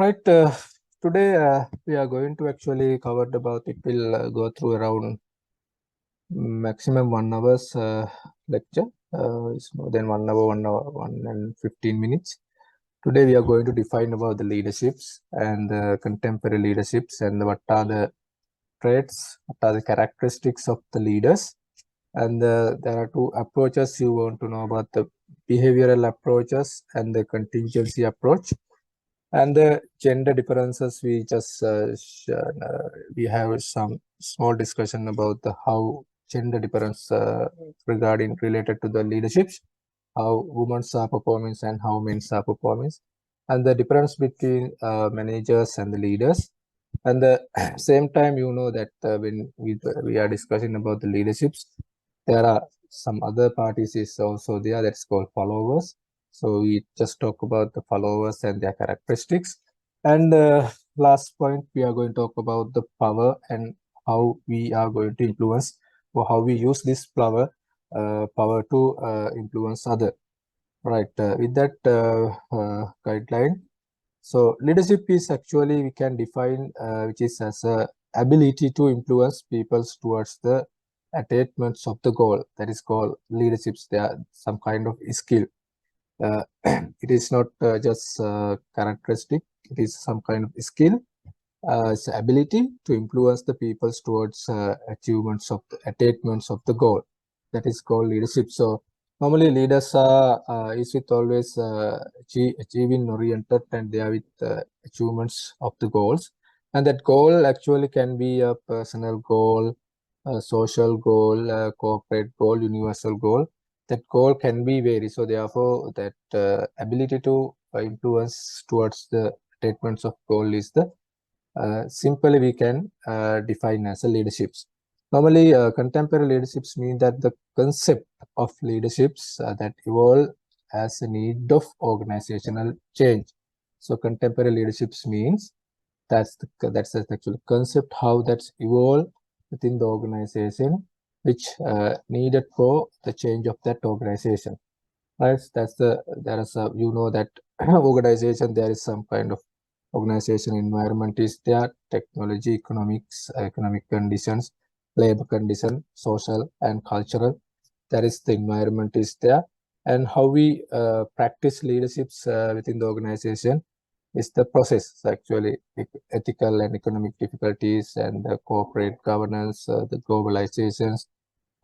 Right. Today we are going to actually cover about it. Will go through around maximum 1 hour's lecture. It's more than 1 hour, 1 hour, 1 and 15 minutes. Today we are going to define about the leaderships and the contemporary leaderships and what are the traits, what are the characteristics of the leaders. And there are two approaches you want to know about: the behavioral approaches and the contingency approach. And the gender differences, we have some small discussion about the how gender difference regarding related to the leaderships, how women are performing and how men are performing, and the difference between managers and the leaders. And the same time, you know that when we are discussing about the leaderships, there are some other parties is also there that's called followers. So we just talk about the followers and their characteristics. And last point, we are going to talk about the power and how we are going to influence or how we use this power to influence other. Right. With that guideline, so leadership is actually we can define which is as a ability to influence people towards the attainments of the goal. That is called leaderships. They are some kind of skill. It is not just characteristic. It is some kind of skill. It's ability to influence the peoples towards achievements of the attainments of the goal. That is called leadership. So normally leaders are is with always achieving oriented, and they are with achievements of the goals. And that goal actually can be a personal goal, a social goal, a corporate goal, universal goal. That goal can be varied. So therefore, that ability to influence towards the attainments of goal is the simply we can define as a leaderships. Normally, contemporary leaderships mean that the concept of leaderships that evolve as a need of organizational change. So contemporary leaderships means that's the actual concept how that's evolved within the organization, which needed for the change of that organization. Right? There is a that organization there is some kind of organization environment is there, technology, economics, economic conditions, labor condition, social and cultural. That is the environment is there, and how we practice leaderships within the organization is the process. Actually, ethical and economic difficulties and the corporate governance, the globalizations,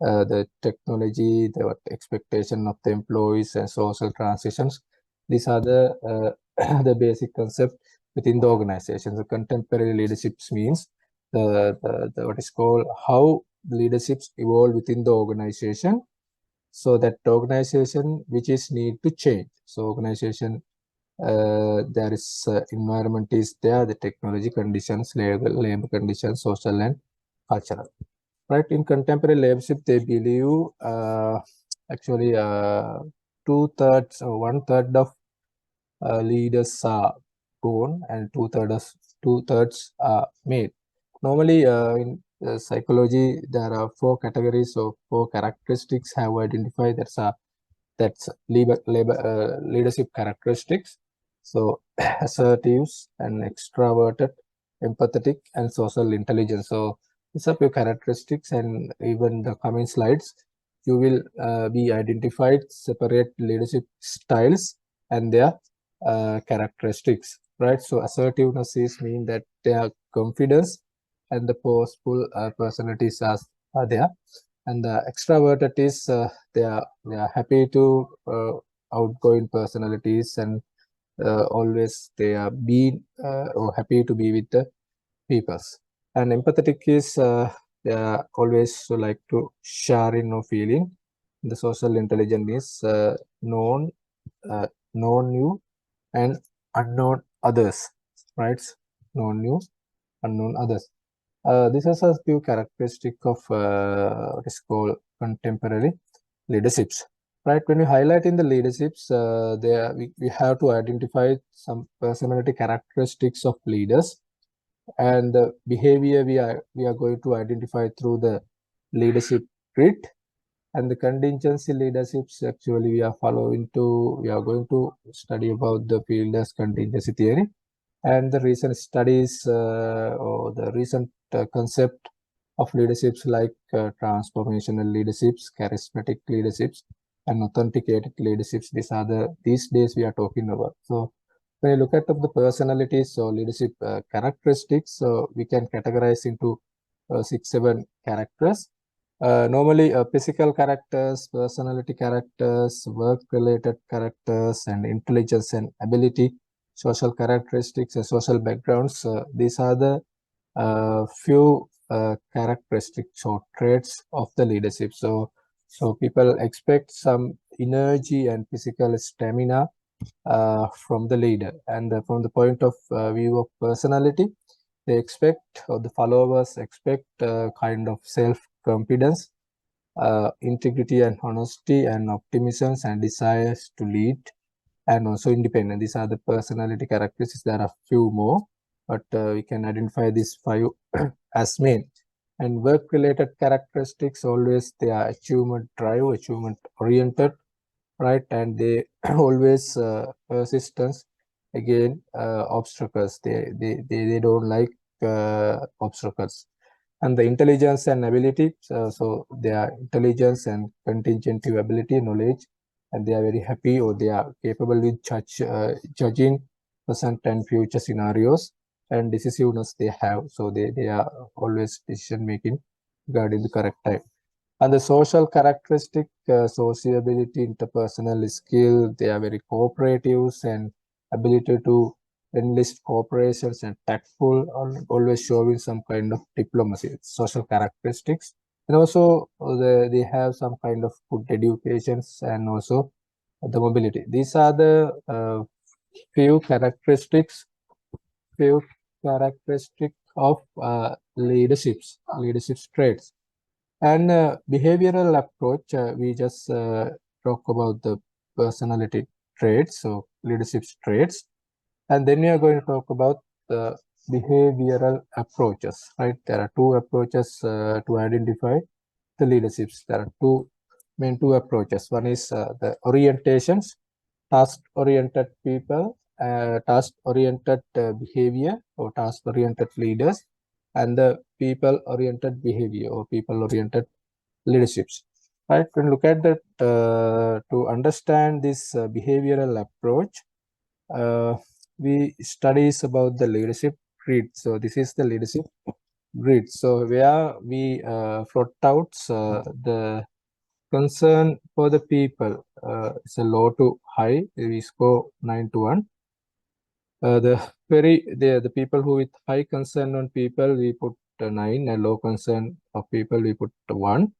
the technology, the expectation of the employees, and social transitions. These are the the basic concept within the organization. The contemporary leaderships means the what is called how leaderships evolve within the organization, so that the organization which is need to change. So organization there is environment is there, the technology conditions, labor conditions, social and cultural. Right, in contemporary leadership, they believe actually 2/3 or 1/3 of leaders are born and two thirds are made. Normally, in psychology, there are 4 categories of 4 characteristics have identified. That's leadership characteristics. So assertives and extroverted, empathetic, and social intelligence. So these are few characteristics, and even the coming slides, you will be identified separate leadership styles and their characteristics. Right. So assertiveness is mean that their confidence and the forceful personalities are there, and the extroverted is they are happy to outgoing personalities, and always they are being or happy to be with the peoples. And empathetic is they are always so like to share in no feeling. The social intelligence is known you and unknown others, right? Known you, unknown others. This is a few characteristic of what is called contemporary leaderships. Right, when we highlight in the leaderships, we have to identify some personality characteristics of leaders, and the behavior we are going to identify through the leadership grid. And the contingency leaderships actually we are going to study about the Fielder's contingency theory. And the recent studies or the recent concept of leaderships like transformational leaderships, charismatic leaderships, and authenticated leaderships. These days we are talking about. So when you look at the personalities or leadership characteristics, so we can categorize into 6, 7 characters. Normally, physical characters, personality characters, work-related characters, and intelligence and ability, social characteristics, and social backgrounds. These are the few characteristics or traits of the leadership. So people expect some energy and physical stamina from the leader, and from the point of view of personality, they expect, or the followers expect, kind of self-confidence, integrity and honesty, and optimism and desires to lead, and also independent. These are the personality characteristics. There are few more, but we can identify these 5 as main. And work-related characteristics, always they are achievement drive, achievement oriented, right? And they always persistence again obstacles. They don't like obstacles. And the intelligence and ability, so they are intelligence and contingency ability, knowledge, and they are very happy, or they are capable with judging present and future scenarios, and decisiveness they have, so they are always decision making regarding the correct time. And the social characteristic, sociability, interpersonal skill, they are very cooperative and ability to enlist cooperations and tactful, always showing some kind of diplomacy, social characteristics. And also they have some kind of good educations, and also the mobility. These are the few characteristics, few characteristic of leadership traits. And behavioral approach, we just talk about the personality traits, so leadership traits, and then we are going to talk about the behavioral approaches, right? There are 2 approaches to identify the leaderships. There are two approaches. One is the orientations, task-oriented people, task-oriented behavior, or task-oriented leaders, and the people-oriented behavior, or people-oriented leaderships. Right? When you look at that, to understand this behavioral approach, uh, we studies about the leadership grid. So this is the leadership grid. So where we plot out the concern for the people. It's a low to high. We score 9 to 1. The people who with high concern on people, we put 9, and low concern of people we put 1.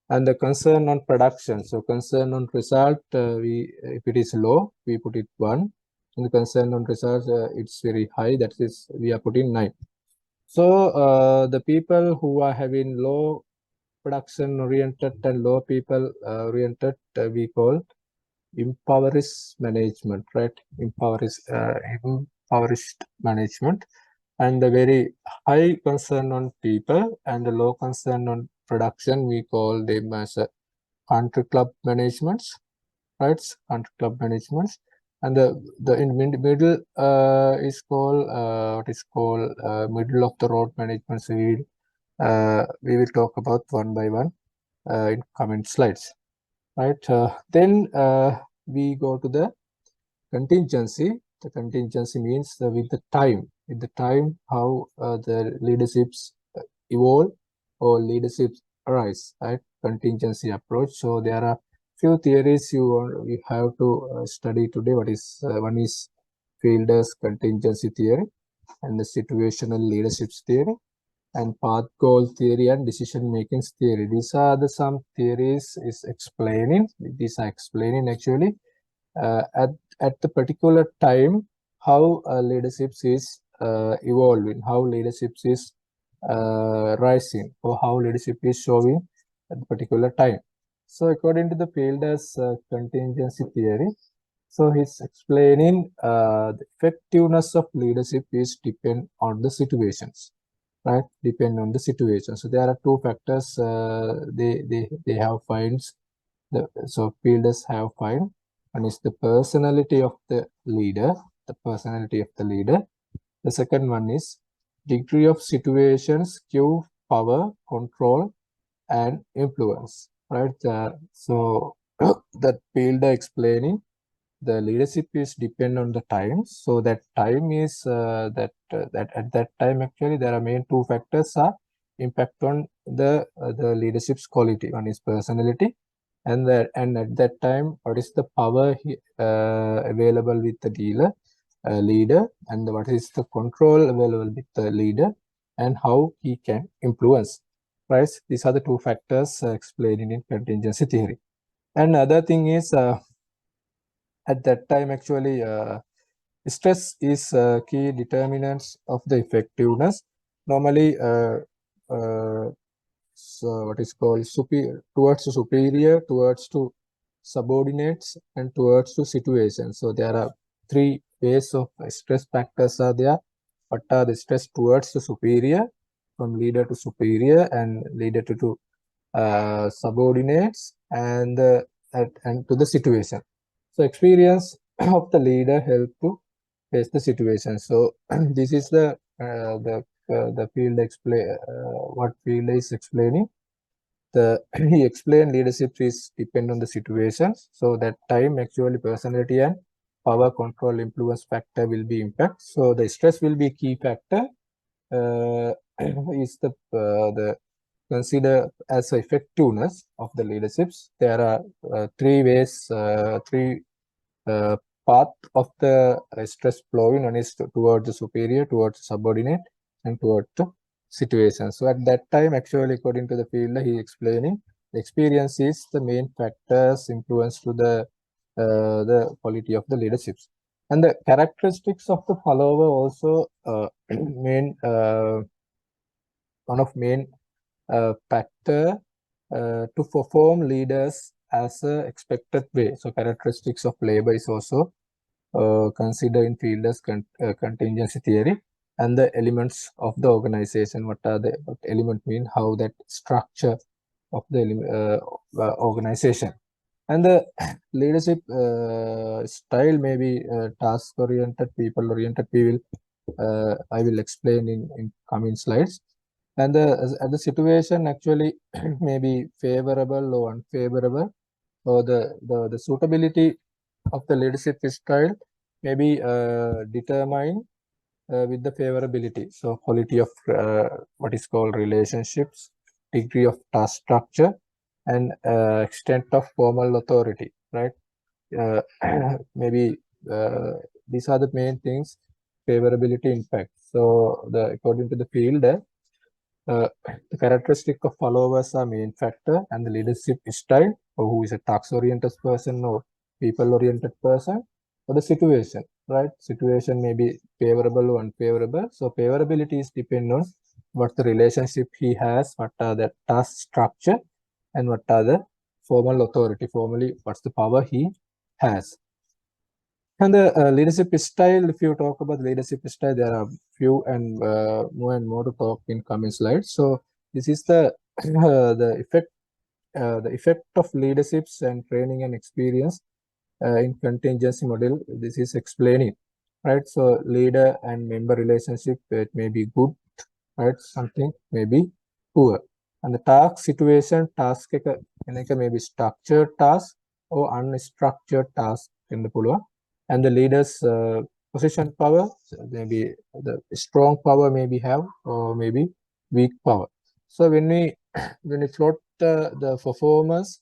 And the concern on production, so concern on result, we if it is low, we put it 1. And the concern on result, it's very high, that is we are putting 9. So the people who are having low production oriented and low people oriented, we call impoverished management, right? Impoverished management. And the very high concern on people and the low concern on production, we call them as country club managements, right? Country club managements. And the in middle is called what is called middle of the road management. So we will talk about one by one in coming slides, right? Then we go to the contingency. The contingency means with the time how the leaderships evolve or leaderships arise, right? Contingency approach. So there are few theories you have to study today. One is Fielder's contingency theory, and the situational leadership theory, and path goal theory, and decision making theory. These are the some theories is explaining. These are explaining actually at the particular time how leadership is evolving, how leadership is rising, or how leadership is showing at the particular time. So according to the Fielder's contingency theory, so he's explaining the effectiveness of leadership is depend on the situations, right? Depend on the situation. So there are 2 factors they have finds. So Fielders have find. One is the personality of the leader, The second one is degree of situations give power, control, and influence. Right. So that field explaining the leadership is depend on the time. So that time is that at that time actually there are main two factors are impact on the leadership's quality. One is personality, and at that time what is the power available with the leader, and what is the control available with the leader, and how he can influence. Right. These are the two factors explained in contingency theory. And other thing is at that time actually stress is key determinants of the effectiveness. Normally so what is called superior, towards to subordinates, and towards to situations. So there are three ways of stress factors are there. What are the stress towards the superior, from leader to superior, and leader to subordinates, and to the situation. So experience of the leader help to face the situation. So this is the field explain what field is explaining. The he explained leadership is depend on the situations. So that time actually personality and power, control, influence factor will be impact. So the stress will be key factor. Uh, is the consider as effectiveness of the leaderships. There are three uh, path of the stress flowing. One is towards the superior, towards the subordinate, and towards the situation. So at that time, actually, according to the field, he explaining the experience is the main factors influence to the quality of the leaderships. And the characteristics of the follower also main one of main factor to perform leaders as a expected way. So characteristics of labor is also considered in Fielder's contingency theory, and the elements of the organization. What are the what element mean? How that structure of the organization, and the leadership style may be task oriented, people oriented. I will explain in coming slides. And the situation actually may be favorable or unfavorable, or the suitability of the leadership style may be determined with the favorability. So quality of what is called relationships, degree of task structure, and extent of formal authority, right? Uh, maybe these are the main things, favorability impact. So according to the field, the characteristic of followers are main factor, and the leadership style, or who is a task-oriented person or people-oriented person, or the situation, right? Situation may be favorable or unfavorable. So favorability is depend on what the relationship he has, what are the task structure, and what are the formal authority. Formally, what's the power he has. And the leadership style, if you talk about leadership style, there are few and more to talk in coming slides. So this is the effect of leaderships and training and experience in contingency model. This is explaining, right? So leader and member relationship, it may be good, right? Something may be poor. And the task situation, task may be structured task or unstructured task in the පුළුවන්. And the leader's position power, so maybe the strong power maybe have, or maybe weak power. So when we when we plot the performance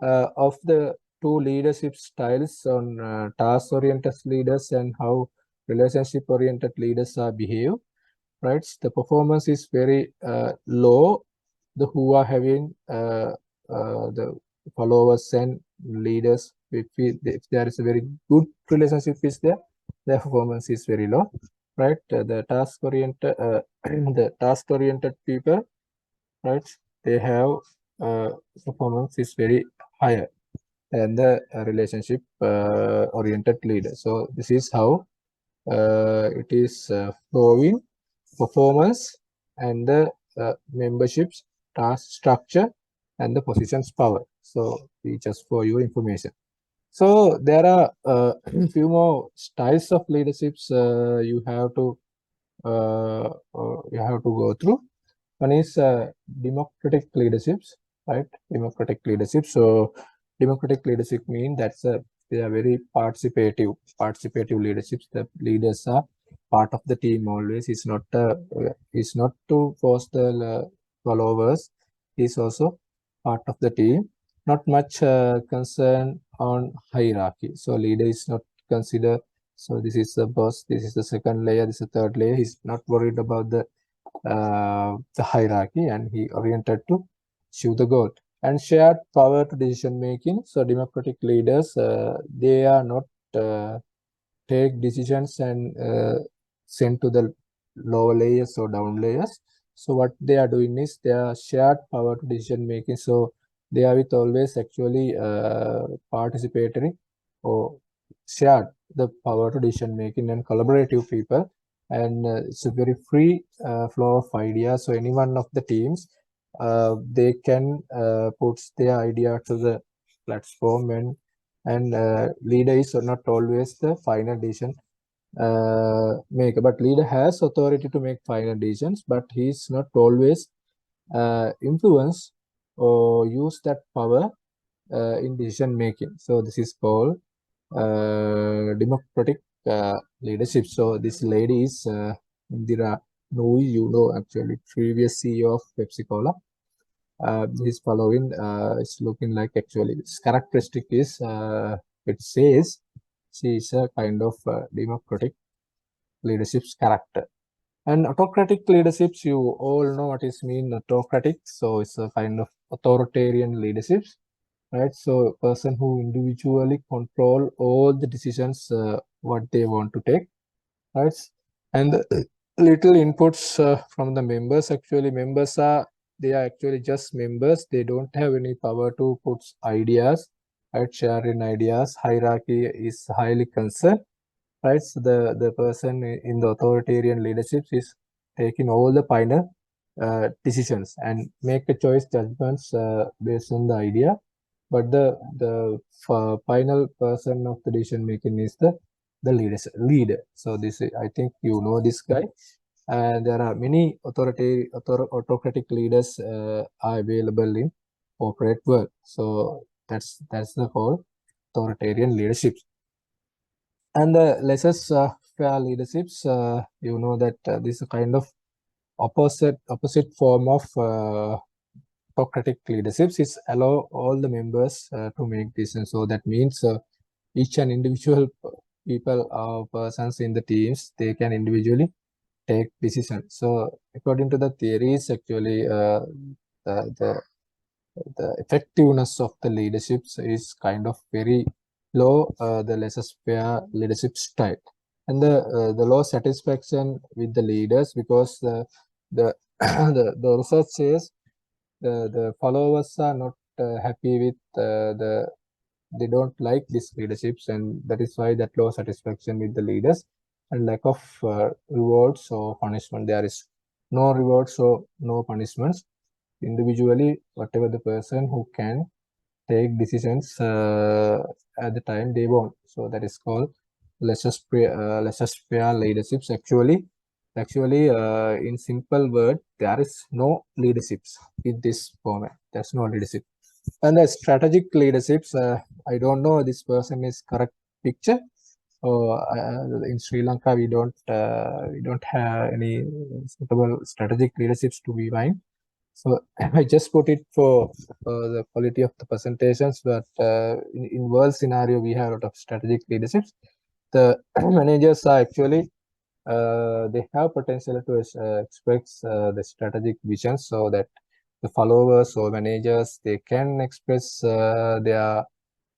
of the two leadership styles on task-oriented leaders and how relationship-oriented leaders are behave, right? The performance is very low. The who are having the followers and leaders, if there is a very good relationship is there, their performance is very low, right? The task-oriented the task-oriented people, right? They have performance is very higher than the relationship oriented leader. So this is how it is flowing performance and the memberships, task structure, and the positions power. So just for your information. So there are few more styles of leaderships you have to you have to go through. One is democratic leaderships, right? Democratic leadership. So democratic leadership means they are very participative leaderships. The leaders are part of the team always. It's not to force the followers. He's also part of the team. Not much concern on hierarchy. So leader is not considered. So this is the boss. This is the second layer. This is the third layer. He's not worried about the hierarchy, and he oriented to achieve the goal. And shared power to decision making. So democratic leaders, they are not take decisions and send to the lower layers or down layers. So what they are doing is they are shared power to decision making. So they are with always actually participatory or shared the power to decision making and collaborative people. And it's a very free flow of ideas. So any one of the teams, they can put their idea to the platform, and leader is not always the final decision maker, but leader has authority to make final decisions, but he's not always influence or use that power in decision making. So this is called democratic leadership. So this lady is Indira Nooyi, actually previous CEO of Pepsi Cola. This following is looking like actually its characteristic is it says she is a kind of democratic leadership's character. And autocratic leaderships, you all know what is mean autocratic. So it's a kind of authoritarian leaderships, right? So person who individually control all the decisions what they want to take, right? And little inputs from the members. Actually, members are they are actually just members. They don't have any power to put ideas, right? Sharing ideas. Hierarchy is highly concerned, right? So the person in the authoritarian leadership is taking all the final decisions and make a choice judgments based on the idea, but the final person of the decision making is the leader. So this I think you know this guy, and there are many autocratic leaders are available in corporate world. So that's the whole authoritarian leadership. And the laissez-faire leaderships, you know that this is a kind of opposite form of autocratic leaderships. Is allow all the members to make decisions. So that means each and individual people or persons in the teams, they can individually take decisions. So according to the theories, actually the the effectiveness of the leaderships is kind of very low, the laissez-faire leadership style, and the low satisfaction with the leaders, because the the research says the followers are not happy with they don't like these leaderships, and that is why that low satisfaction with the leaders and lack of rewards or punishment. There is no rewards or no punishments. Individually, whatever the person who can take decisions at the time they want. So that is called laissez-faire leaderships. Actually, in simple word, there is no leaderships in this format. There's no leadership. And the strategic leaderships, I don't know this person is correct picture. In Sri Lanka, we don't have any suitable strategic leaderships to be mine. So I just put it for the quality of the presentations, but in world scenario, we have a lot of strategic leaderships. The managers are actually they have potential to express the strategic vision, so that the followers or managers, they can express their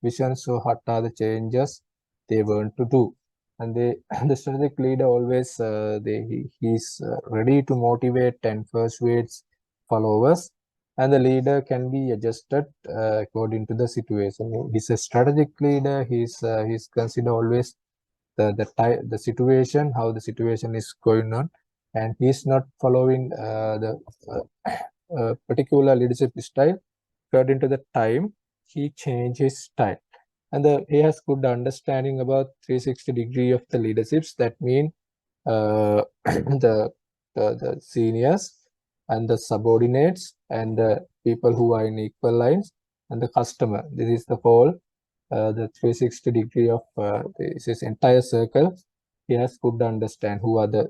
vision. So what are the changes they want to do, and they the strategic leader always he's ready to motivate and persuade followers, and the leader can be adjusted according to the situation. He's a strategic leader. He's consider always the situation, how the situation is going on, and he's not following the particular leadership style. According to the time, he changed his style, and he has good understanding about 360 degree of the leaderships. That mean the seniors and the subordinates and the people who are in equal lines and the customer. This is the whole the 360 degree of this entire circle. He has could understand who are the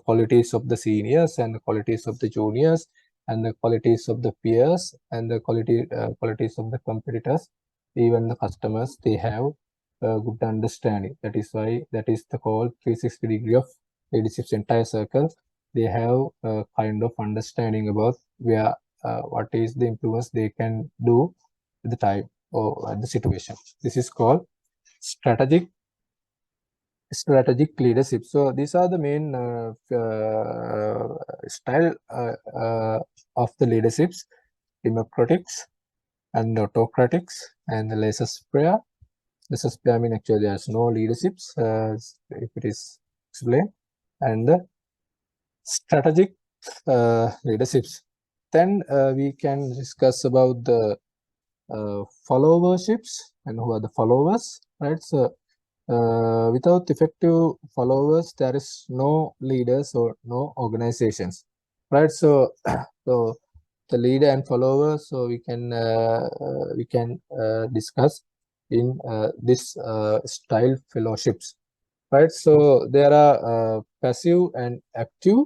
qualities of the seniors and the qualities of the juniors and the qualities of the peers and the qualities of the competitors. Even the customers, they have good understanding. That is why that is the whole 360 degree of leadership's entire circle. They have a kind of understanding about where what is the influence they can do at the time or at the situation. This is called strategic leadership. So these are the main style of the leaderships: democratics and autocratics and the laissez-faire. Laissez-faire mean actually there's no leaderships if it is explained, and the strategic leaderships. Then we can discuss about the followerships and who are the followers, right? So without effective followers, there is no leaders or no organizations, right? So so the leader and followers, so we can discuss in this style fellowships, right? So there are passive and active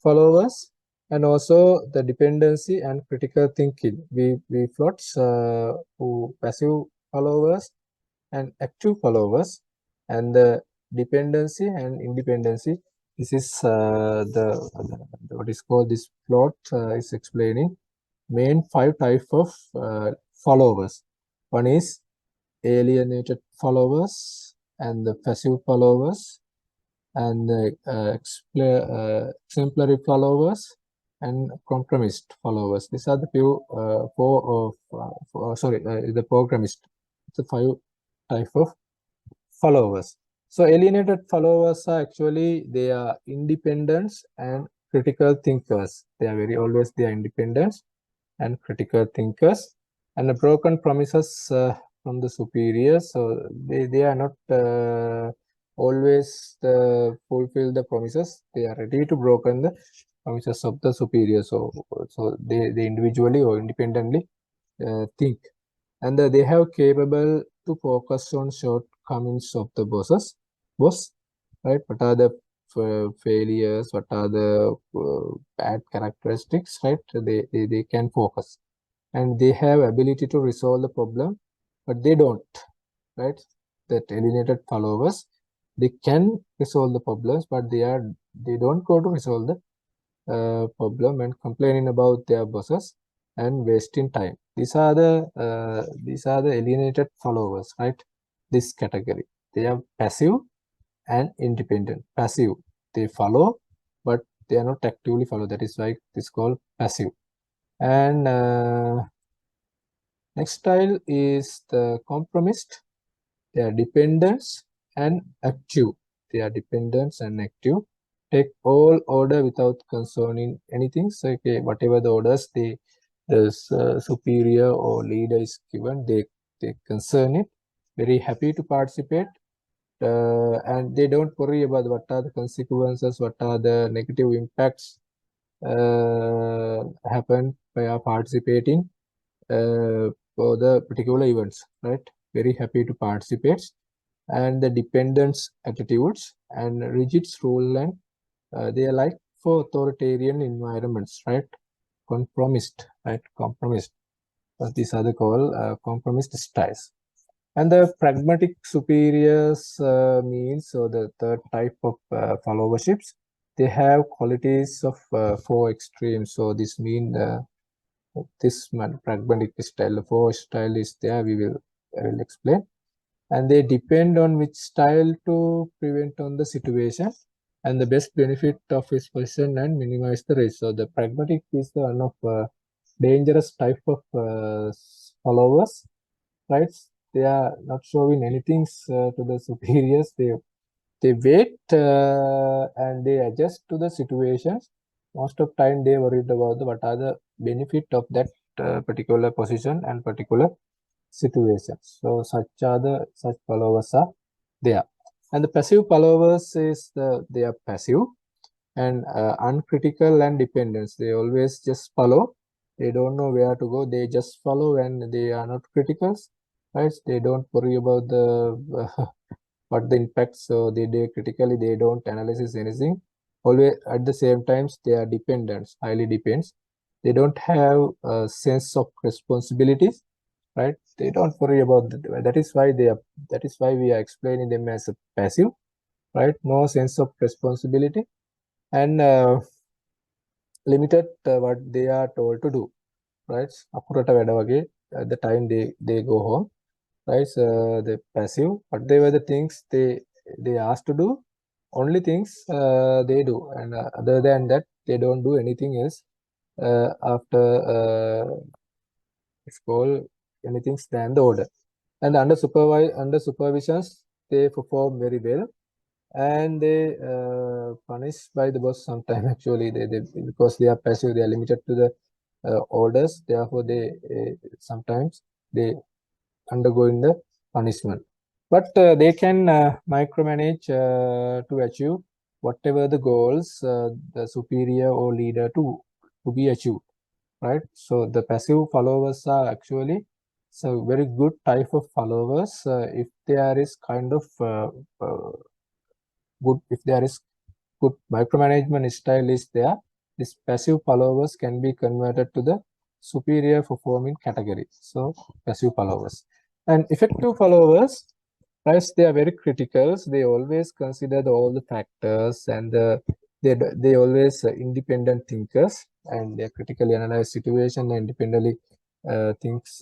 followers, and also the dependency and critical thinking. We plots who passive followers and active followers, and the dependency and independency. This is what is called this plot is explaining main 5 types of followers. One is alienated followers and the passive followers and the exemplary followers and compromised followers. These are the few the programmist. It's a 5 type of followers. So alienated followers are actually they are independents and critical thinkers. They are always they are independents and critical thinkers, and the broken promises from the superiors. So they are not always fulfill the promises. They are ready to broken the promises of the superior. So they individually or independently think, and they have capable to focus on shortcomings of the boss, right? What are the failures? What are the bad characteristics, right? They can focus, and they have ability to resolve the problem, but they don't, right? That alienated followers, they can resolve the problems, but they don't go to resolve the problem and complaining about their bosses and wasting time. These are the alienated followers, right? This category. They are passive and independent. Passive, they follow, but they are not actively follow. That is why it's called passive. And next style is the compromised. They are dependents and active. They are dependents and active. Take all order without concerning anything. So okay, whatever the orders the superior or leader is given, they concern it. Very happy to participate, and they don't worry about what are the consequences, what are the negative impacts happen by our participating for the particular events, right? Very happy to participate, and the dependence attitudes and rigid rule, and they are like for authoritarian environments, right? Compromised, right? Compromised. These are the called compromised styles. And the pragmatic superiors means, so the third type of followerships, they have qualities of 4 extremes. So this mean this pragmatic style, the 4 style is there. I will explain, and they depend on which style to prevent on the situation and the best benefit of his position and minimize the risk. So the pragmatic is the one of dangerous type of followers, right? They are not showing anything to the superiors. They wait and they adjust to the situations. Most of time they worried about what are the benefit of that particular position and particular situations. So such followers are there. And the passive followers is they are passive and uncritical and dependence. They always just follow. They don't know where to go. They just follow and they are not critical, right? They don't worry about the what the impact. So they critically they don't analyze anything. Always at the same times they are dependents, highly depends. They don't have a sense of responsibilities, right? They don't worry about that. That is why they are. That is why we are explaining them as a passive, right? No sense of responsibility and limited what they are told to do, right? අපුරට වැඩ වගේ at the time they go home, right? So the passive, whatever the things they asked to do, only things they do, and other than that they don't do anything else after it's called anything than the order. And under supervisions they perform very well, and they punished by the boss sometime. Actually they because they are passive, they are limited to the orders, therefore they sometimes they undergo in the punishment, but they can micromanage to achieve whatever the goals the superior or leader to be achieved, right? So the passive followers are actually so very good type of followers if there is kind of good, if there is good micromanagement style is there, these passive followers can be converted to the superior performing category. So passive followers and effective followers, right? They are very critical. They always consider all the factors and they always independent thinkers, and they critically analyze situation and independently thinks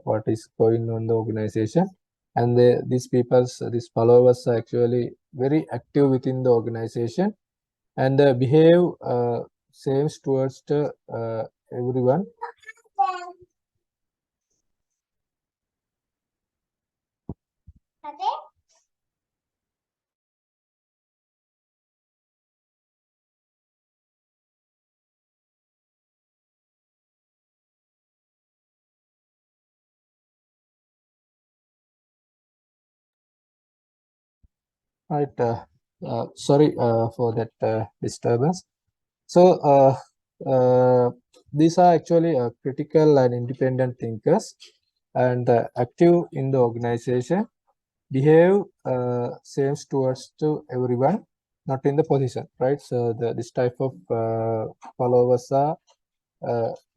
what is going on the organization. And these people's these followers are actually very active within the organization and behave same towards the, everyone. Right. Sorry for that disturbance. So these are actually critical and independent thinkers and active in the organization, behave same towards to everyone, not in the position, right? So this type of followers are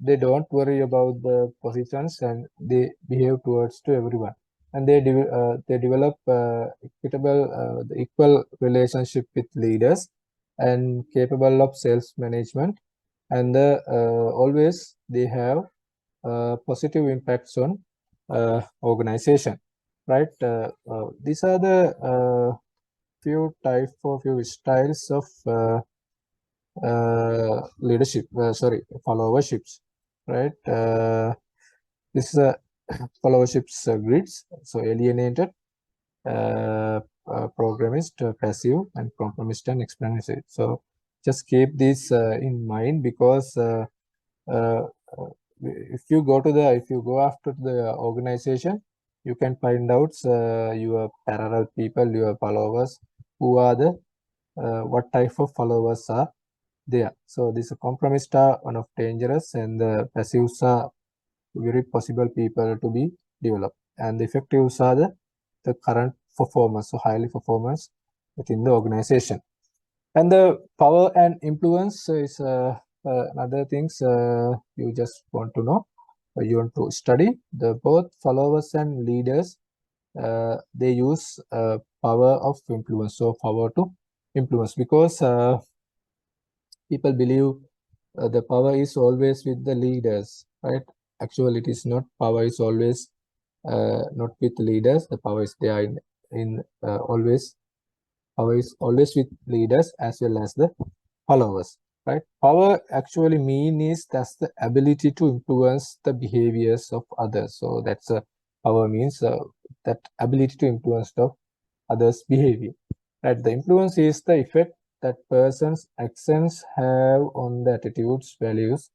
they don't worry about the positions and they behave towards to everyone, and they develop equitable the equal relationship with leaders and capable of sales management, and always they have positive impacts on organization, right? These are the few type of few styles of leadership, sorry, followerships, right? This is a followerships grids. So alienated, programmist, passive, and compromised and explanatory. So just keep this in mind, because uh, uh, if you go after the organization, you can find out your parallel people, your followers, who are the what type of followers are there. So this compromised are one of dangerous, and the passives are very possible people to be developed, and the effectives are the current performers, so highly performers within the organization. And the power and influence is another things you just want to know, you want to study. The both followers and leaders, they use power of influence, so power to influence, because people believe the power is always with the leaders, right? Actually, it is not. Power is always not with leaders. The power is there in always. Power is always with leaders as well as the followers, right? Power actually mean is that's the ability to influence the behaviors of others. So that's a power means that ability to influence the others' behavior. Right? The influence is the effect that person's actions have on the attitudes, values,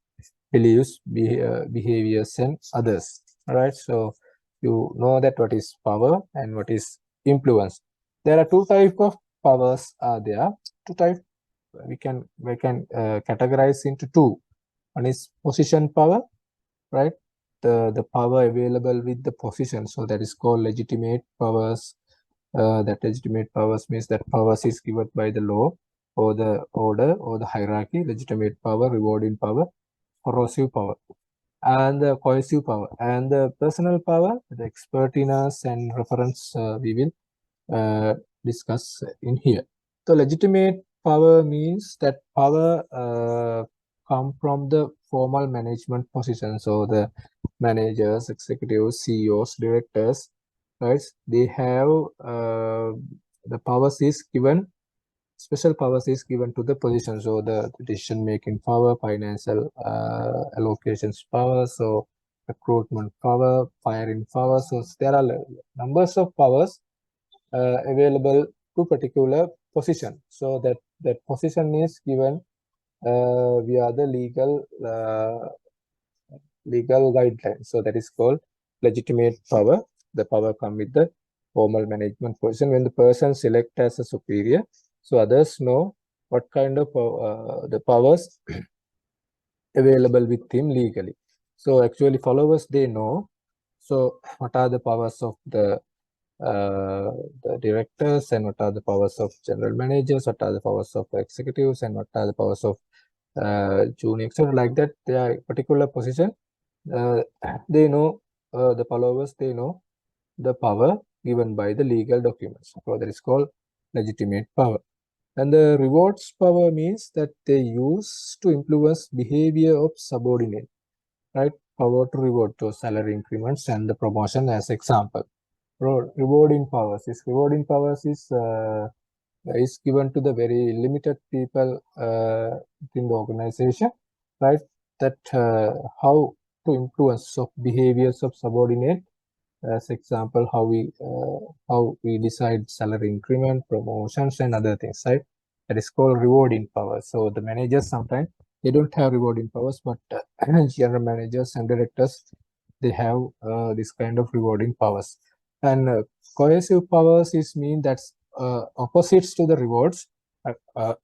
beliefs, behaviors, and others. All right. So you know that what is power and what is influence. There are two types of powers are there. Two types we can categorize into two. One is position power, right? The power available with the position, so that is called legitimate powers. That legitimate powers means that powers is given by the law or the order or the hierarchy. Legitimate power, rewarding power, corrosive power, and the coercive power, and the personal power, the expertise and reference we will discuss in here. So legitimate power means that power come from the formal management position. So the managers, executives, CEOs, directors, right? They have the powers is given, special powers is given to the position. So the decision making power, financial allocations power, so recruitment power, firing power. So there are numbers of powers available to particular position. So that position is given via the legal guidelines. So that is called legitimate power. The power come with the formal management position. When the person select as a superior, so others know what kind of the powers available with him legally. So actually followers, they know. So what are the powers of uh, the directors, and what are the powers of general managers, what are the powers of executives, and what are the powers of junior, etc. Like that, they are particular position. Uh, they know the followers. They know the power given by the legal documents. So that is called legitimate power. And the rewards power means that they use to influence behavior of subordinate, right? Power to reward to salary increments and the promotion as example. Rewarding powers is given to the very limited people within the organization, right? That how to influence of behaviors of subordinate, as example how we decide salary increment, promotions, and other things, right? That is called rewarding powers. So the managers sometimes they don't have rewarding powers, but general managers and directors, they have this kind of rewarding powers. And coercive powers is mean that's opposites to the rewards.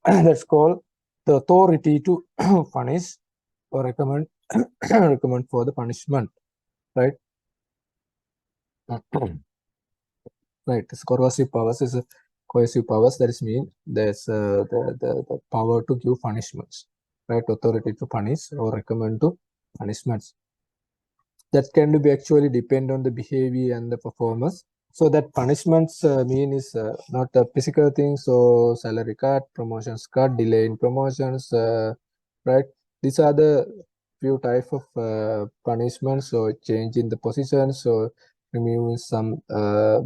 That's called the authority to punish or recommend recommend for the punishment, right? Right. This corrosive powers is a coercive powers. That is mean there's the power to give punishments, right? Authority to punish or recommend to punishments. That can be actually depend on the behavior and the performance. So that punishments mean is not the physical things. So salary cut, promotions cut, delay in promotions, right? These are the few type of punishments. So change in the position, so removing some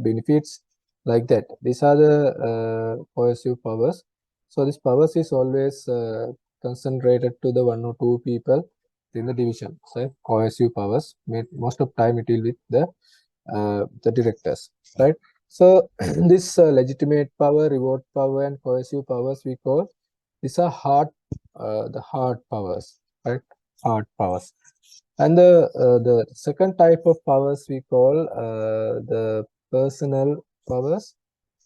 benefits, like that. These are the coercive powers. So this powers is always concentrated to the one or two people in the division. So coercive powers, most of time it will with the directors, right? So this legitimate power, reward power, and coercive powers we call, these are the hard powers, right? Hard powers. And the second type of powers we call the personal powers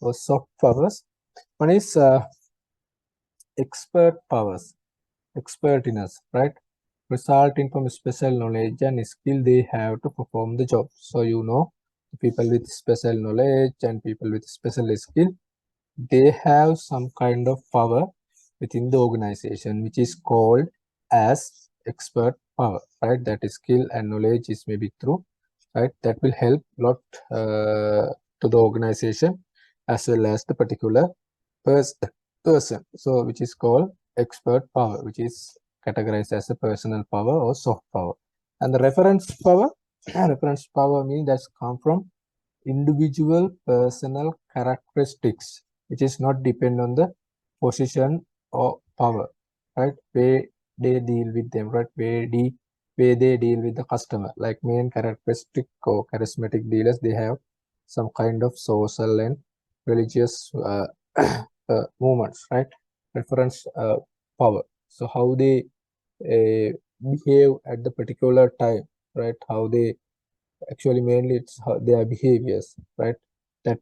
or soft powers. One is expert powers, expertness, right? Resulting from special knowledge and skill they have to perform the job. So you know, people with special knowledge and people with special skill, they have some kind of power within the organization, which is called as expert power, right? That is skill and knowledge is maybe through, right? That will help a lot to the organization as well as the particular person. So which is called expert power, which is categorized as a personal power or soft power. And the reference power, reference power means that's come from individual personal characteristics, which is not depend on the position or power, right? Where they deal with them, right? Where they deal with the customer. Like main characteristic or charismatic dealers, they have some kind of social and religious movements, right? Reference power. So how they behave at the particular time, right? How they actually mainly it's how their behaviors, right? That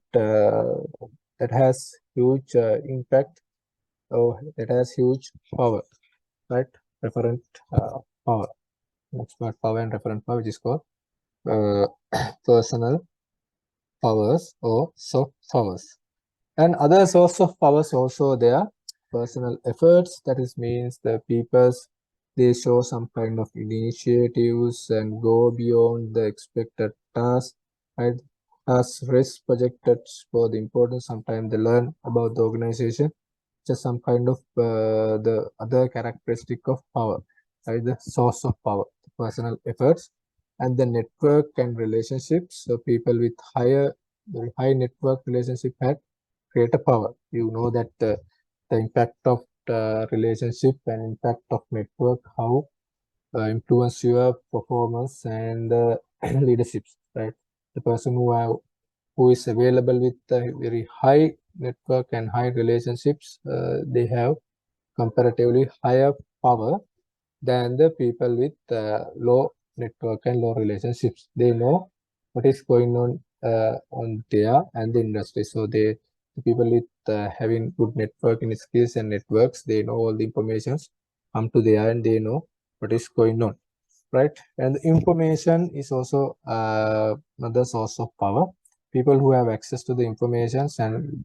that has huge impact, or that has huge power, right? Referent power, expert power and referent power, which is called uh, personal powers or soft powers. And other source of powers also there, personal efforts, that is means the peoples, they show some kind of initiatives and go beyond the expected task, right? As risk projected for the importance, sometimes they learn about the organization, just some kind of the other characteristic of power, right? The source of power, personal efforts, and the network and relationships. So people with very high network relationship had create a power. You know that the impact of relationship and impact of network, how influence your performance and leaderships, right? The person who is available with very high network and high relationships, they have comparatively higher power than the people with low network and low relationships. They know what is going on there and the industry. So the people with having good networking skills and networks, they know all the informations come to there and they know what is going on, right? And information is also another source of power. People who have access to the informations and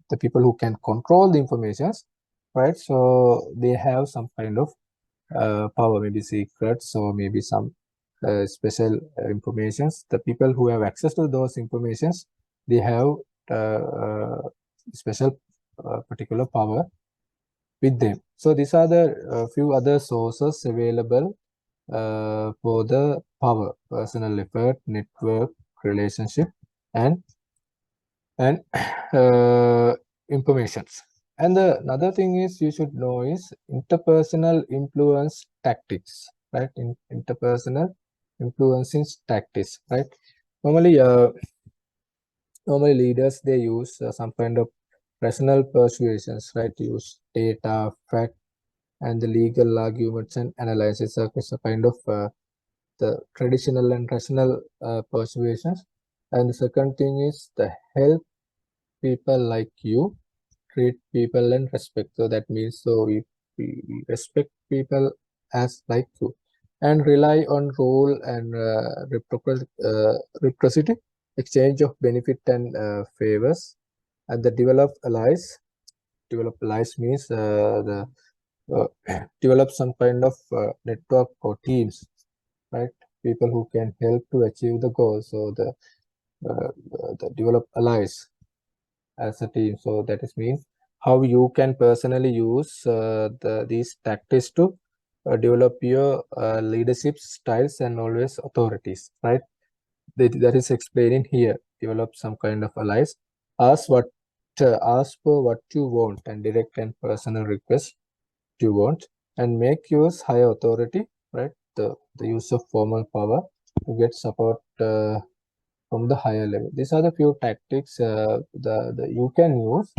the people who can control the informations, right? So they have some kind of power, maybe secrets or maybe some special informations. The people who have access to those informations, they have special particular power with them. So these are the few other sources available for the power: personal effort, network, relationship, and and informations. And another thing is you should know is interpersonal influence tactics, right? Interpersonal influencing tactics, right? Normally, normally leaders, they use some kind of rational persuasions, right? Use data, fact, and the legal arguments and analysis. It's a kind of the traditional and rational persuasions. And the second thing is the help people like you treat people and respect. So that means, so we respect people as like you, and rely on role and reciprocity, exchange of benefit and favors, and the develop allies. Develop allies means the develop some kind of network or teams, right? People who can help to achieve the goal. So the develop allies as a team. So that is means how you can personally use these tactics to develop your leadership styles and always authorities, right? That is explaining here. Develop some kind of allies. Ask for what you want and direct and personal request you want, and make use higher authority, right? The use of formal power to get support from the higher level. These are the few tactics the you can use,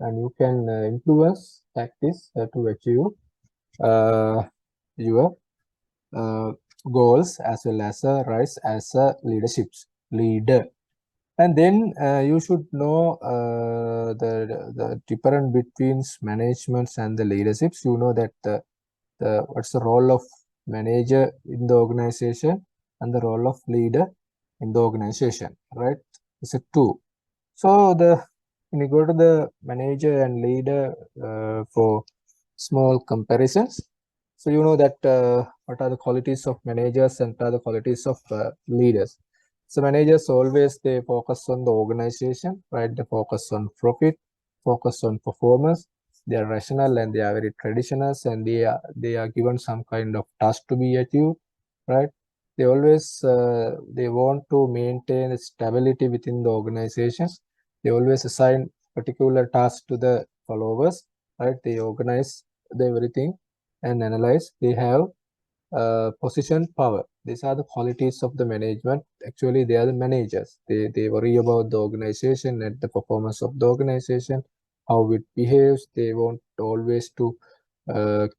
and you can influence tactics to achieve uh, your uh, goals, as well as a rise as a leader. And then you should know the difference between managements and the leaderships. You know that what's the role of manager in the organization and the role of leader in the organization, right? It's a two. So when you go to the manager and leader for small comparisons, so you know that what are the qualities of managers and what are the qualities of leaders. So managers always, they focus on the organization, right? They focus on profit, focus on performance. They are rational and they are very traditional, and they are given some kind of task to be achieved, right? They always they want to maintain stability within the organizations. They always assign particular tasks to the followers, right? They organize the everything and analyze. They have position power. These are the qualities of the management. Actually, they are the managers. They worry about the organization and the performance of the organization, how it behaves. They want always to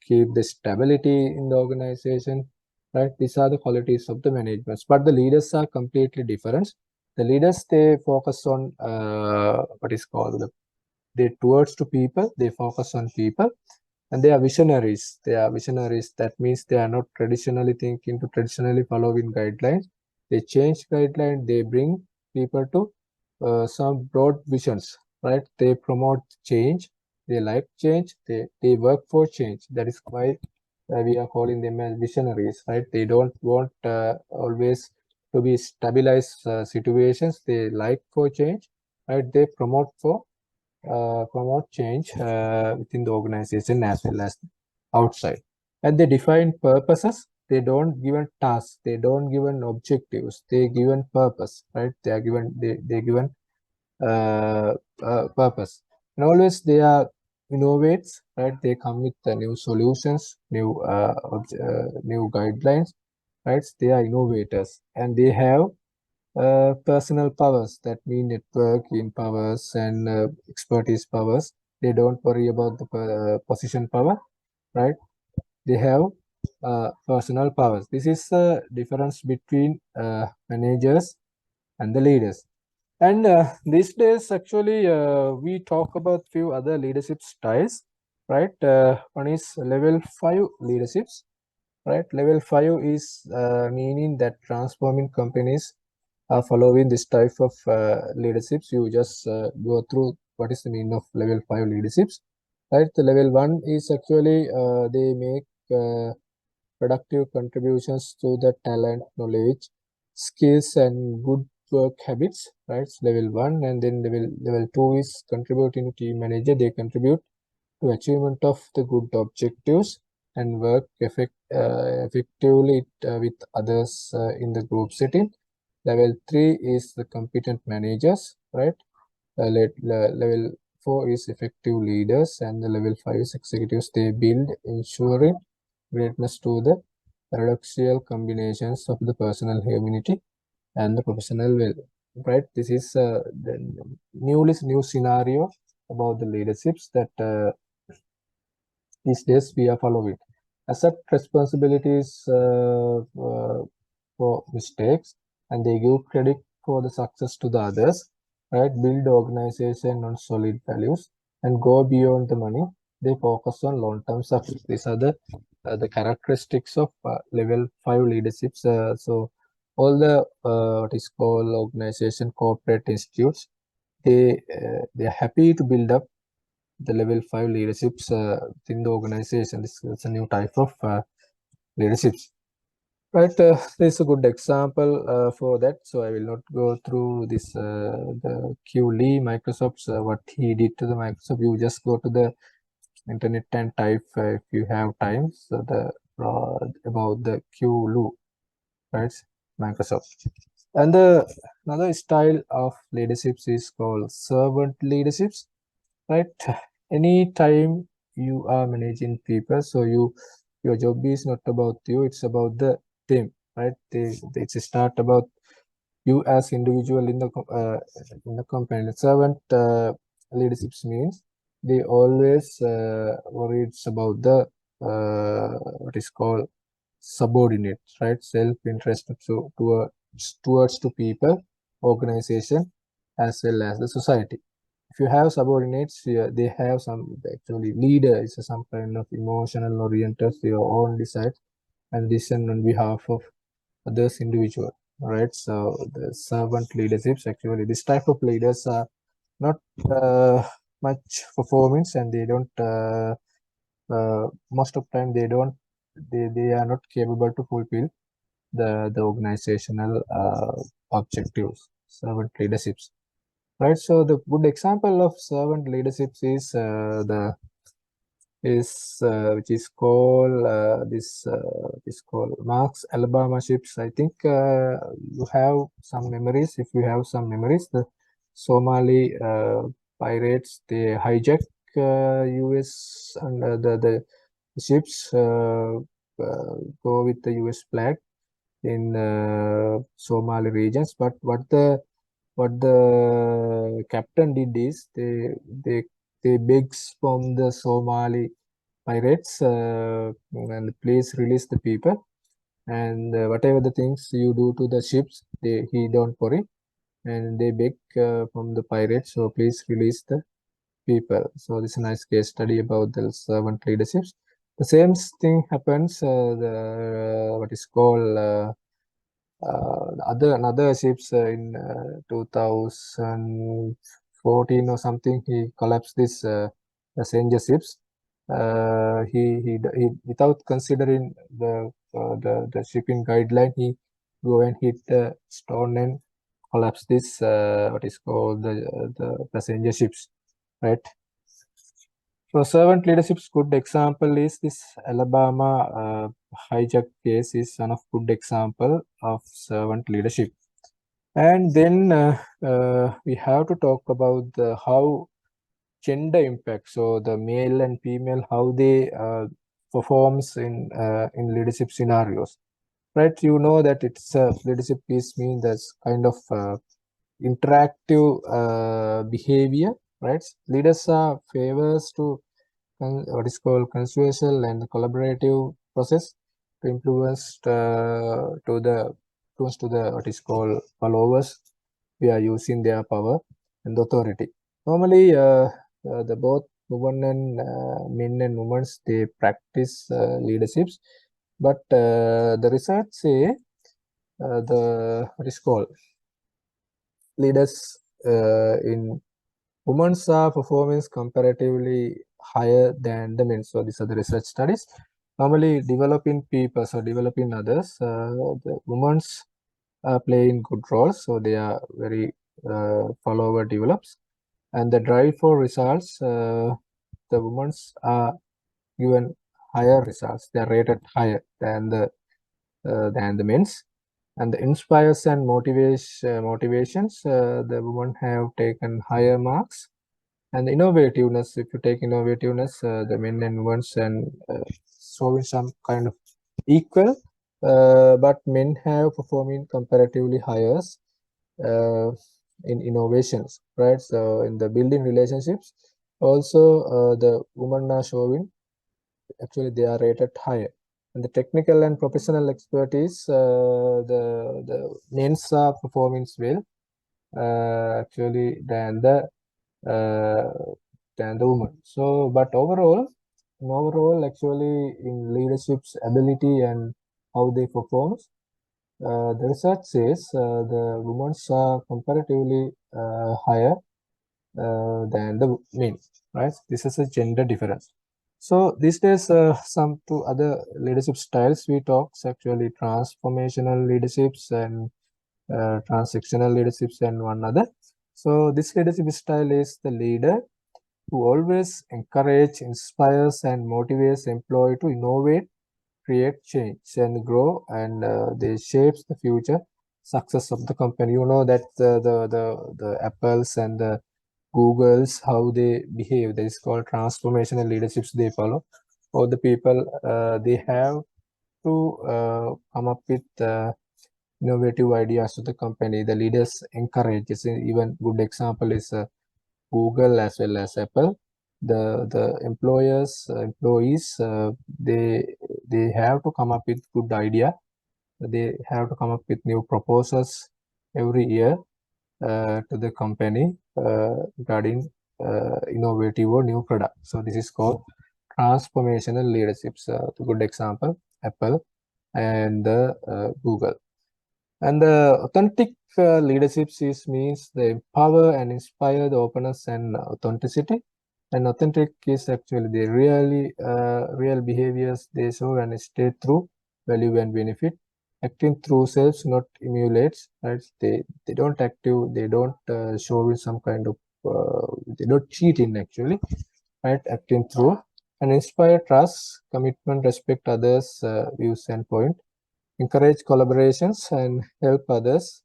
keep the stability in the organization, right? These are the qualities of the management. But the leaders are completely different. The leaders, they focus on what is called they towards to people. They focus on people, and they are visionaries. They are visionaries. That means they are not traditionally thinking to traditionally following guidelines. They change guidelines. They bring people to some broad visions, right? They promote change. They like change. They work for change. That is why we are calling them as visionaries, right? They don't want always to be stabilized situations. They like for change, right? They promote change within the organization as well as outside. And they define purposes. They don't given tasks. They don't given objectives. They given purpose, right? They given uh, purpose. And always they are innovates, right? They come with new solutions, new guidelines, right? They are innovators, and they have personal powers, that mean networking powers and expertise powers. They don't worry about the position power, right? They have personal powers. This is the difference between managers and the leaders. And these days, actually, we talk about few other leadership styles, right? One is level 5 leaderships, right? Level 5 is meaning that transforming companies are following this type of leaderships. You just go through what is the meaning of level 5 leaderships, right? The level 1 is actually they make productive contributions to the talent, knowledge, skills, and good work habits, right? It's level 1. And then level 2 is contributing team manager. They contribute to achievement of the good objectives and work effectively with others in the group setting. Level 3 is the competent managers, right? Level 4 is effective leaders, and the level 5 is executives. They build, ensuring greatness to the paradoxical combinations of the personal humanity and the professional will. Right? This is the new scenario about the leaderships that these days we are following. Accept responsibilities for mistakes, and they give credit for the success to the others, right? Build organization on solid values and go beyond the money. They focus on long-term success. These are the characteristics of level 5 leaderships. So all the what is called organization, corporate institutes, they are happy to build up the level 5 leaderships within the organization. This is a new type of leaderships. Right, this is a good example for that. So I will not go through this the Q Lee Microsoft's what he did to the Microsoft. You just go to the internet and type if you have time. So the about the Q Lu, right? Microsoft. And the another style of leaderships is called servant leaderships, right? Anytime you are managing people, so your job is not about you, it's about the team, right? It's a start about you as individual in the company. Servant leaderships means they always worried about the what is called subordinates, right? Self-interest towards to people, organization, as well as the society. If you have subordinates, they have some actually leader is some kind of emotional oriented, your own decide and decision on behalf of others individual, right? So the servant leaderships, actually this type of leaders are not much performance, and they don't most of time they are not capable to fulfill the organizational objectives. Servant leaderships, right? So the good example of servant leaderships is the is which is called is called Marx Alabama ships. I think you have some memories. If you have some memories, the Somali pirates, they hijack U.S. and the ships go with the U.S. flag in Somali regions. But what the captain did is they they begs from the Somali pirates and please release the people, and whatever the things you do to the ships, he don't worry. and they beg from the pirates, so please release the people. So this is a nice case study about the servant leaderships. The same thing happens. The what is called another ships in 2014 or something. He collapsed this passenger ships. He without considering the shipping guideline, he go and hit the stone and collapse this what is called the passenger ships, right? So servant leadership's good example is this Alabama hijack case is one of good example of servant leadership. And then we have to talk about how gender impact. So the male and female, how they performs in leadership scenarios, right? You know that it's leadership is mean that's kind of interactive behavior, right? Leaders are favors to what is called consensual and collaborative process to influence to the what is called followers. We are using their power and authority. Normally, the both women and men and women they practice leaderships, but the research say the what is called leaders in women's are performance comparatively higher than the men. So these are the research studies. Normally, developing people, so developing others, the women's are playing good roles. So they are very follower develops, and the drive for results, the women's are given higher results. They are rated higher than the men's. And the inspires and motivations, the women have taken higher marks. And the innovativeness, if you take innovativeness, the men and women and showing some kind of equal, but men have performing comparatively higher in innovations, right? So in the building relationships, also the women are showing actually they are rated higher. And the technical and professional expertise, the men's are performing well actually uh, than the woman. So, but overall, actually, in leadership's ability and how they perform, the research says the women are comparatively higher than the men, right? This is a gender difference. So these days, some two other leadership styles we talk actually transformational leaderships and transactional leaderships and one other. So this leadership style is the leader who always encourage, inspires, and motivates employee to innovate, create change, and grow, and they shapes the future success of the company. You know that the Apples and the Googles how they behave. That is called transformational leaderships they follow. All the people they have to come up with innovative ideas to the company. The leaders encourage. Even good example is Google as well as Apple. The employees they have to come up with good idea. They have to come up with new proposals every year to the company regarding innovative or new product. So this is called transformational leaderships. A good example, Apple and Google. And the authentic leaderships is means they empower and inspire the openness and authenticity. And authentic is actually the real behaviors they show and stay true, value and benefit. Acting through selves, not emulates. Right? They don't active. They don't show in some kind of. They don't cheat in actually. Right? Acting through and inspire trust, commitment, respect others' views and point, encourage collaborations and help others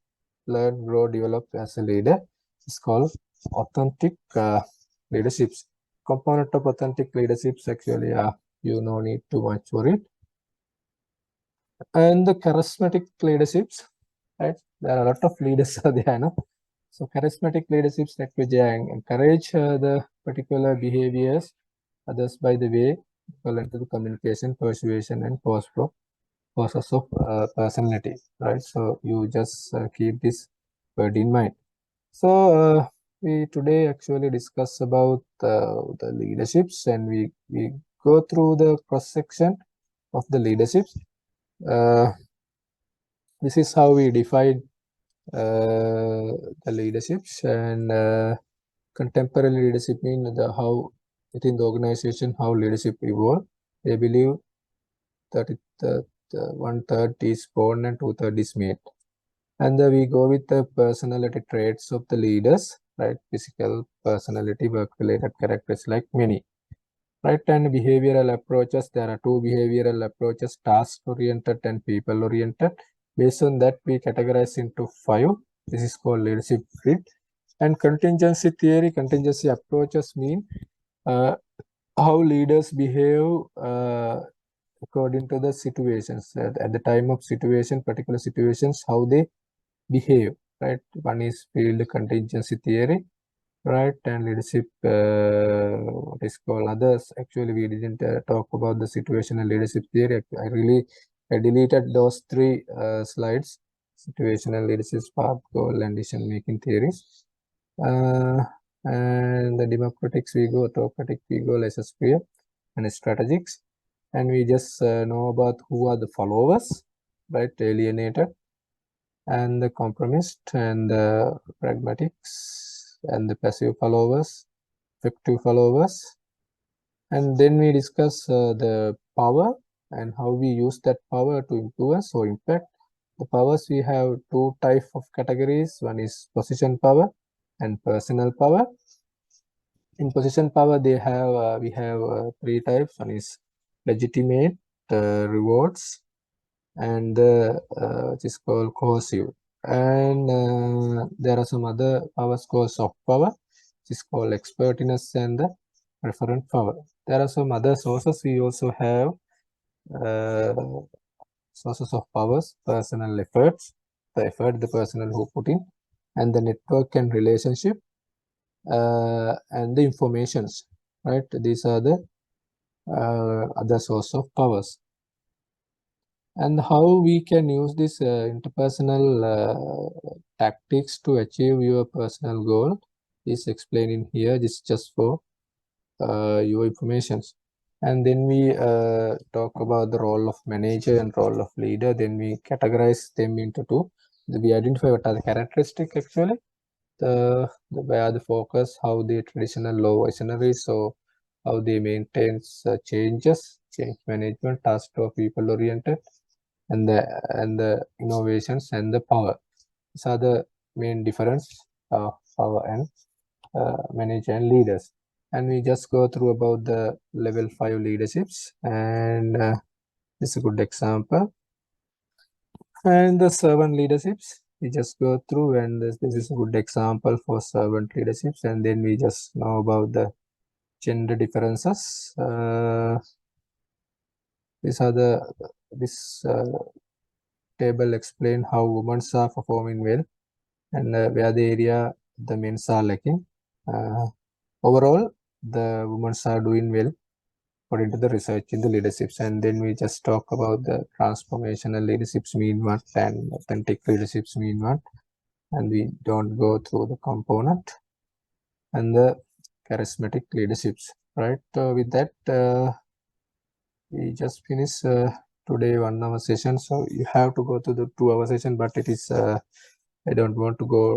learn, grow, develop as a leader. It's called authentic leaderships. Component of authentic leaderships actually you no need too much for it. And the charismatic leaderships, right? There are a lot of leaders there, no? So charismatic leaderships like encourage the particular behaviors others by the way, to the communication, persuasion, and post-flow process of personality, right? So you just keep this word in mind. So we today actually discuss about the leaderships, and we go through the cross section of the leaderships. This is how we define the leaderships, and contemporary leadership mean the how within the organization how leadership evolve. They believe that the one third is born and two third is made. And we go with the personality traits of the leaders, right? Physical personality, work related characters like many, right? And behavioral approaches. There are two behavioral approaches: task oriented and people oriented. Based on that, we categorize into five. This is called leadership grid. And contingency theory, contingency approaches mean uh, how leaders behave according to the situations. At the time of situation, particular situations, how they behave, right? One is field contingency theory, right? And leadership, what is called others. Actually, we didn't talk about the situational leadership theory. I deleted those three slides: situational leadership, path, goal, and decision making theories. And the democratics we go, autocratic we go, laissez-faire, and strategics. And we just know about who are the followers, right? Alienated, and the compromised, and the pragmatics, and the passive followers, effective followers. And then we discuss the power and how we use that power to influence or impact. The powers, we have two types of categories. One is position power and personal power. In position power, we have three types. One is legitimate rewards, and which is called coercive. And there are some other powers called soft power, which is called expertness, and the referent power. There are some other sources. We also have uh, sources of powers: personal efforts, the effort the personal who put in, and the network and relationship, and the informations. Right? These are the other source of powers. And how we can use this interpersonal tactics to achieve your personal goal is explained in here. This is just for your informations. And then we talk about the role of manager and role of leader. Then we categorize them into two. We identify what are the characteristics actually, where the focus, how the traditional low visionaries, so how they maintain change management, task to people oriented, and the innovations and the power. These are the main difference of power and manager and leaders. And we just go through about the level 5 leaderships, and this is a good example. And the servant leaderships, we just go through, and this is a good example for servant leaderships. And then we just know about the gender differences. These are the this table explain how women are performing well, and where the area the men are lacking. Overall, the women are doing well according to the research in the leaderships. And then we just talk about the transformational leaderships mean what, and authentic leaderships mean what, and we don't go through the component, and the charismatic leaderships, right? With that, we just finished today 1 hour session. So you have to go to the 2 hour session, but it is I don't want to go